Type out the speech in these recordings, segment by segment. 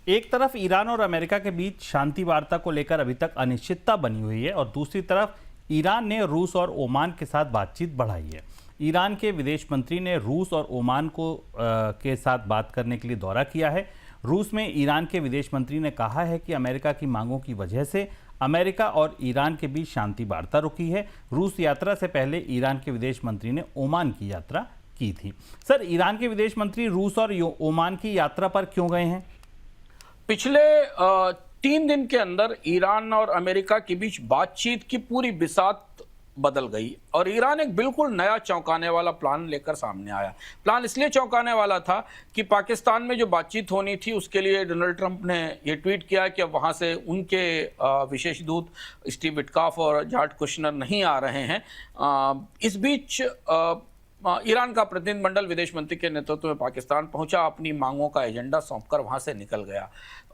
एक तरफ ईरान और अमेरिका के बीच शांति वार्ता को लेकर अभी तक अनिश्चितता बनी हुई है और दूसरी तरफ ईरान ने रूस और ओमान के साथ बातचीत बढ़ाई है। ईरान के विदेश मंत्री ने रूस और ओमान के साथ बात करने के लिए दौरा किया है। रूस में ईरान के विदेश मंत्री ने कहा है कि अमेरिका की मांगों की वजह से अमेरिका और ईरान के बीच शांति वार्ता रुकी है। रूस यात्रा से पहले ईरान के विदेश मंत्री ने ओमान की यात्रा की थी। सर, ईरान के विदेश मंत्री रूस और ओमान की यात्रा पर क्यों गए हैं? पिछले 3 दिन के अंदर ईरान और अमेरिका के बीच बातचीत की पूरी बिसात बदल गई और ईरान एक बिल्कुल नया चौंकाने वाला प्लान लेकर सामने आया। प्लान इसलिए चौंकाने वाला था कि पाकिस्तान में जो बातचीत होनी थी उसके लिए डोनाल्ड ट्रंप ने ये ट्वीट किया कि अब वहाँ से उनके विशेष दूत स्टीव विटकॉफ और जार्ड कुशनर नहीं आ रहे हैं। इस बीच ईरान का प्रतिनिधिमंडल विदेश मंत्री के नेतृत्व में पाकिस्तान पहुंचा, अपनी मांगों का एजेंडा सौंपकर वहां से निकल गया।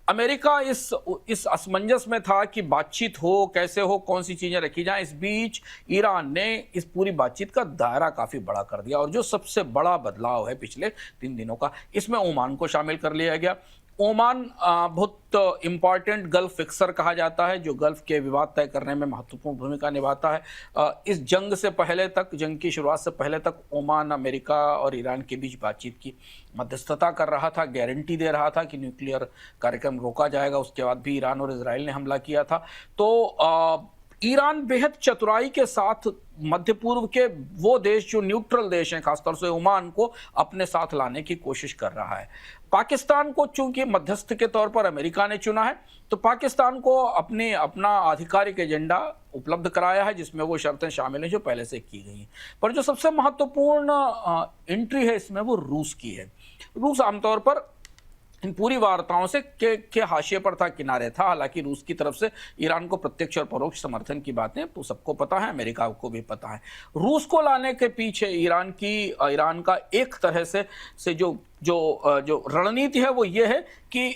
अमेरिका इस असमंजस में था कि बातचीत हो कैसे हो, कौन सी चीजें रखी जाएं। इस बीच ईरान ने इस पूरी बातचीत का दायरा काफी बड़ा कर दिया और जो सबसे बड़ा बदलाव है पिछले 3 दिनों का, इसमें ओमान को शामिल कर लिया गया। ओमान बहुत इंपॉर्टेंट गल्फ फिक्सर कहा जाता है, जो गल्फ के विवाद तय करने में महत्वपूर्ण भूमिका निभाता है। इस जंग से पहले तक, जंग की शुरुआत से पहले तक ओमान अमेरिका और ईरान के बीच बातचीत की मध्यस्थता कर रहा था, गारंटी दे रहा था कि न्यूक्लियर कार्यक्रम रोका जाएगा। उसके बाद भी ईरान और इजराइल ने हमला किया था। तो ईरान बेहद चतुराई के साथ मध्य पूर्व के वो देश जो न्यूट्रल देश हैं, खासतौर से ओमान को अपने साथ लाने की कोशिश कर रहा है। पाकिस्तान को चूंकि मध्यस्थ के तौर पर अमेरिका ने चुना है, तो पाकिस्तान को अपना आधिकारिक एजेंडा उपलब्ध कराया है, जिसमें वो शर्तें शामिल हैं जो पहले से की गई हैं। पर जो सबसे महत्वपूर्ण एंट्री है इसमें, वो रूस की है। रूस आमतौर पर इन पूरी वार्ताओं से के हाशिए पर था, किनारे था। हालांकि रूस की तरफ से ईरान को प्रत्यक्ष और परोक्ष समर्थन की बातें तो सबको पता है, अमेरिका को भी पता है। रूस को लाने के पीछे ईरान का एक तरह से जो रणनीति है वो ये है कि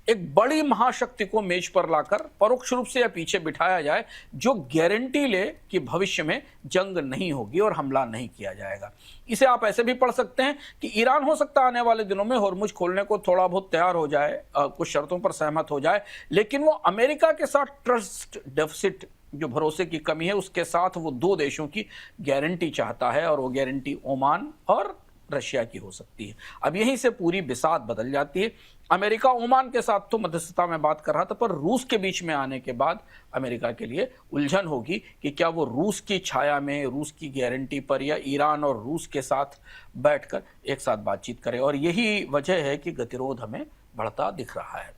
एक बड़ी महाशक्ति को मेज पर लाकर परोक्ष रूप से या पीछे बिठाया जाए, जो गारंटी ले कि भविष्य में जंग नहीं होगी और हमला नहीं किया जाएगा। इसे आप ऐसे भी पढ़ सकते हैं कि ईरान हो सकता है आने वाले दिनों में होर्मुज खोलने को थोड़ा बहुत तैयार हो जाए, कुछ शर्तों पर सहमत हो जाए, लेकिन वो अमेरिका के साथ ट्रस्ट डेफिसिट, जो भरोसे की कमी है, उसके साथ वो 2 देशों की गारंटी चाहता है और वो गारंटी ओमान और रशिया की हो सकती है। अब यहीं से पूरी बिसात बदल जाती है। अमेरिका ओमान के साथ तो मध्यस्थता में बात कर रहा था, पर रूस के बीच में आने के बाद अमेरिका के लिए उलझन होगी कि क्या वो रूस की छाया में, रूस की गारंटी पर, या ईरान और रूस के साथ बैठकर एक साथ बातचीत करे। और यही वजह है कि गतिरोध हमें बढ़ता दिख रहा है।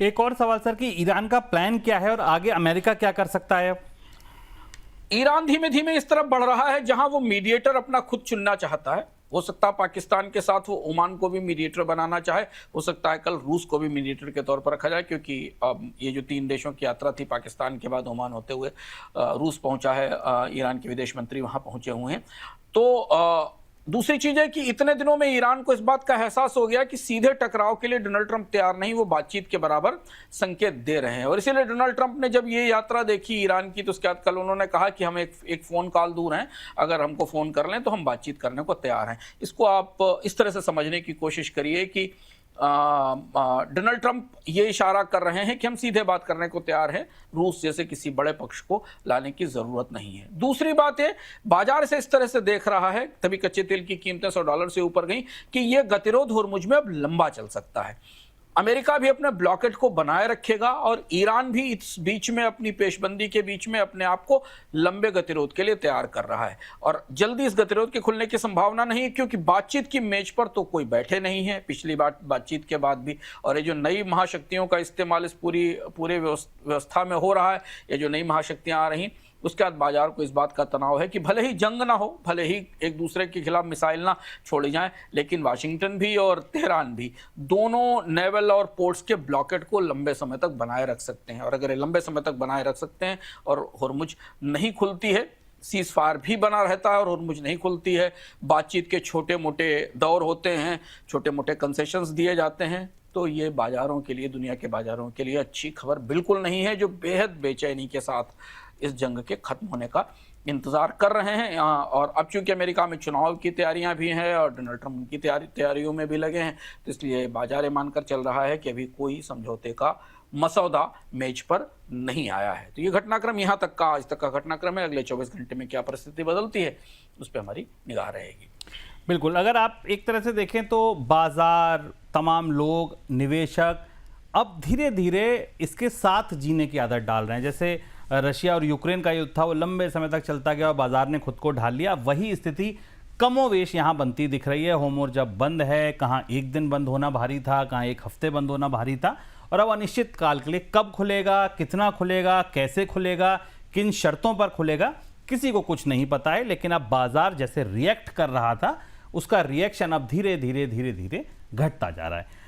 एक और सवाल सर, कि ईरान का प्लान क्या है और आगे अमेरिका क्या कर सकता है? ईरान धीमे धीमे इस तरफ बढ़ रहा है जहां वो मीडिएटर अपना खुद चुनना चाहता है। हो सकता है पाकिस्तान के साथ वो ओमान को भी मीडिएटर बनाना चाहे, हो सकता है कल रूस को भी मीडिएटर के तौर पर रखा जाए, क्योंकि ये जो 3 देशों की यात्रा थी, पाकिस्तान के बाद ओमान होते हुए रूस पहुंचा है, ईरान के विदेश मंत्री वहां पहुंचे हुए हैं। तो दूसरी चीज है कि इतने दिनों में ईरान को इस बात का एहसास हो गया कि सीधे टकराव के लिए डोनाल्ड ट्रंप तैयार नहीं, वो बातचीत के बराबर संकेत दे रहे हैं। और इसीलिए डोनाल्ड ट्रंप ने जब ये यात्रा देखी ईरान की, तो उसके बाद कल उन्होंने कहा कि हम एक फोन कॉल दूर हैं, अगर हमको फोन कर लें तो हम बातचीत करने को तैयार हैं। इसको आप इस तरह से समझने की कोशिश करिए कि डोनाल्ड ट्रंप ये इशारा कर रहे हैं कि हम सीधे बात करने को तैयार हैं, रूस जैसे किसी बड़े पक्ष को लाने की जरूरत नहीं है। दूसरी बात है, बाजार से इस तरह से देख रहा है, तभी कच्चे तेल की कीमतें $100 से ऊपर गई, कि यह गतिरोध होर्मुज में अब लंबा चल सकता है। अमेरिका भी अपने ब्लॉकेट को बनाए रखेगा और ईरान भी इस बीच में, अपनी पेशबंदी के बीच में, अपने आप को लंबे गतिरोध के लिए तैयार कर रहा है। और जल्दी इस गतिरोध के खुलने की संभावना नहीं है, क्योंकि बातचीत की मेज पर तो कोई बैठे नहीं है पिछली बातचीत के बाद भी। और ये जो नई महाशक्तियों का इस्तेमाल इस पूरे व्यवस्था में हो रहा है, ये जो नई महाशक्तियां आ रही, उसके बाद बाजार को इस बात का तनाव है कि भले ही जंग ना हो, भले ही एक दूसरे के खिलाफ मिसाइल ना छोड़ी जाएं, लेकिन वाशिंगटन भी और तेहरान भी दोनों नेवल और पोर्ट्स के ब्लॉकेट को लंबे समय तक बनाए रख सकते हैं। और अगर ये लंबे समय तक बनाए रख सकते हैं और होर्मुज नहीं खुलती है, सीज फायर भी बना रहता है और होर्मुज नहीं खुलती है, बातचीत के छोटे मोटे दौर होते हैं, छोटे मोटे कंसेशंस दिए जाते हैं, तो ये बाजारों के लिए, दुनिया के बाजारों के लिए अच्छी खबर बिल्कुल नहीं है, जो बेहद बेचैनी के साथ इस जंग के खत्म होने का इंतजार कर रहे हैं और अब चूंकि अमेरिका में चुनाव की तैयारियां भी हैं और डोनाल्ड ट्रंप की तैयारियों में भी लगे हैं, तो इसलिए बाजार मानकर चल रहा है कि अभी कोई समझौते का मसौदा मेज पर नहीं आया है। तो ये घटनाक्रम यहाँ तक का आज तक का घटनाक्रम है। अगले 24 घंटे में क्या परिस्थिति बदलती है उस पर हमारी निगाह रहेगी। बिल्कुल, अगर आप एक तरह से देखें तो बाजार, तमाम लोग, निवेशक अब धीरे धीरे इसके साथ जीने की आदत डाल रहे हैं। जैसे रशिया और यूक्रेन का युद्ध था, वो लंबे समय तक चलता गया और बाजार ने खुद को ढाल लिया। वही स्थिति कमोवेश यहाँ बनती दिख रही है। होमोर जब बंद है, कहाँ एक दिन बंद होना भारी था, कहाँ एक हफ्ते बंद होना भारी था, और अब अनिश्चित काल के लिए कब खुलेगा, कितना खुलेगा, कैसे खुलेगा, किन शर्तों पर खुलेगा, किसी को कुछ नहीं पता है। लेकिन अब बाजार जैसे रिएक्ट कर रहा था, उसका रिएक्शन अब धीरे धीरे धीरे धीरे घटता जा रहा है।